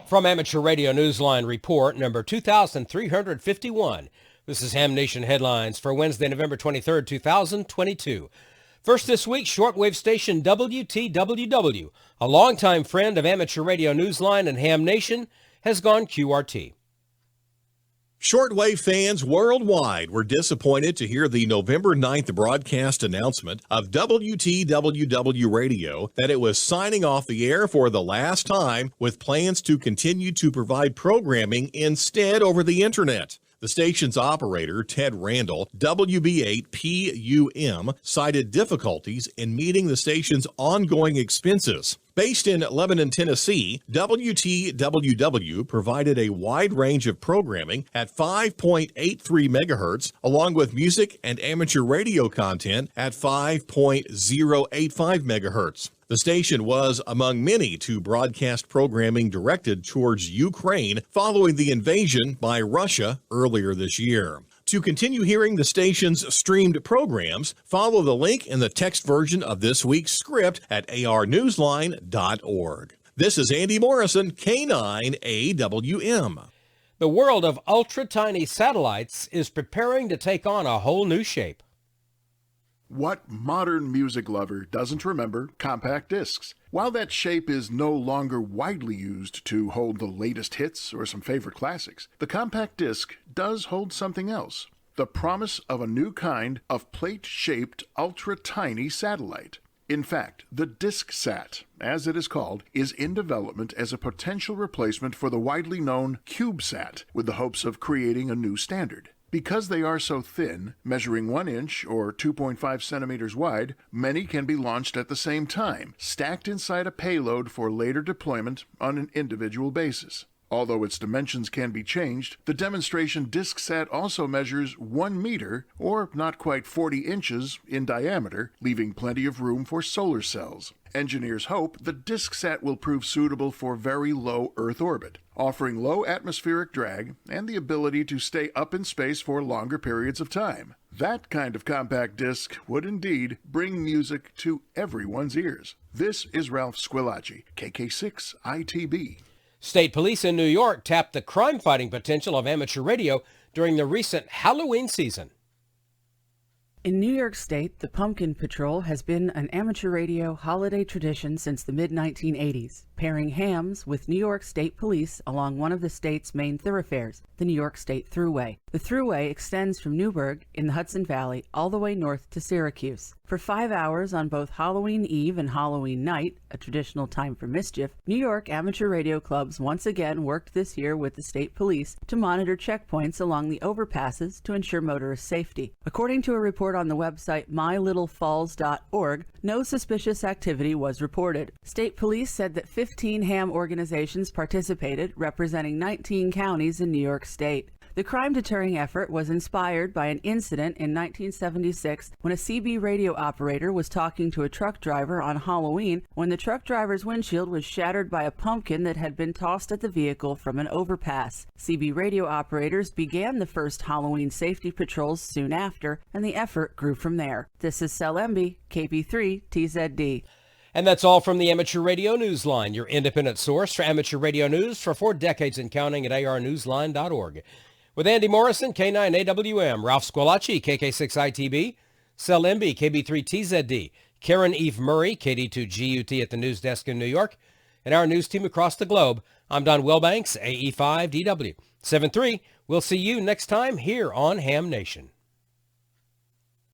From Amateur Radio Newsline Report number 2351, this is Ham Nation Headlines for Wednesday, November 23rd, 2022. First this week, shortwave station WTWW, a longtime friend of Amateur Radio Newsline and Ham Nation, has gone QRT. Shortwave fans worldwide were disappointed to hear the November 9th broadcast announcement of WTWW Radio that it was signing off the air for the last time with plans to continue to provide programming instead over the internet. The station's operator, Ted Randall, WB8PUM, cited difficulties in meeting the station's ongoing expenses. Based in Lebanon, Tennessee, WTWW provided a wide range of programming at 5.83 megahertz, along with music and amateur radio content at 5.085 megahertz. The station was among many to broadcast programming directed towards Ukraine following the invasion by Russia earlier this year. To continue hearing the station's streamed programs, follow the link in the text version of this week's script at arnewsline.org. This is Andy Morrison, K9AWM. The world of ultra-tiny satellites is preparing to take on a whole new shape. What modern music lover doesn't remember compact discs? While that shape is no longer widely used to hold the latest hits or some favorite classics, the compact disc does hold something else: the promise of a new kind of plate-shaped, ultra-tiny satellite. In fact, the DiscSat, as it is called, is in development as a potential replacement for the widely known CubeSat, with the hopes of creating a new standard. Because they are so thin, measuring 1 inch or 2.5 centimeters wide, many can be launched at the same time, stacked inside a payload for later deployment on an individual basis. Although its dimensions can be changed, the demonstration DiscSat also measures 1 meter, or not quite 40 inches, in diameter, leaving plenty of room for solar cells. Engineers hope the DiscSat will prove suitable for very low Earth orbit, offering low atmospheric drag and the ability to stay up in space for longer periods of time. That kind of compact disc would indeed bring music to everyone's ears. This is Ralph Squilacci, KK6ITB. State police in New York tapped the crime-fighting potential of amateur radio during the recent Halloween season. In New York State, the Pumpkin Patrol has been an amateur radio holiday tradition since the mid-1980s, pairing hams with New York State Police along one of the state's main thoroughfares, the New York State Thruway. The Thruway extends from Newburgh in the Hudson Valley all the way north to Syracuse. For 5 hours on both Halloween Eve and Halloween night, a traditional time for mischief, New York amateur radio clubs once again worked this year with the state police to monitor checkpoints along the overpasses to ensure motorist safety. According to a report on the website mylittlefalls.org, no suspicious activity was reported. State police said that 15 ham organizations participated, representing 19 counties in New York State. The crime-deterring effort was inspired by an incident in 1976 when a CB radio operator was talking to a truck driver on Halloween when the truck driver's windshield was shattered by a pumpkin that had been tossed at the vehicle from an overpass. CB radio operators began the first Halloween safety patrols soon after, and the effort grew from there. This is Sel Emby, KP3-TZD. And that's all from the Amateur Radio Newsline, your independent source for amateur radio news for 4 decades and counting at arnewsline.org. With Andy Morrison, K9AWM, Ralph Squilacci, KK6ITB, Sel Emby, KB3TZD, Karen Eve Murray, KD2GUT at the news desk in New York, and our news team across the globe, I'm Don Wilbanks, AE5DW. 7-3, we'll see you next time here on Ham Nation.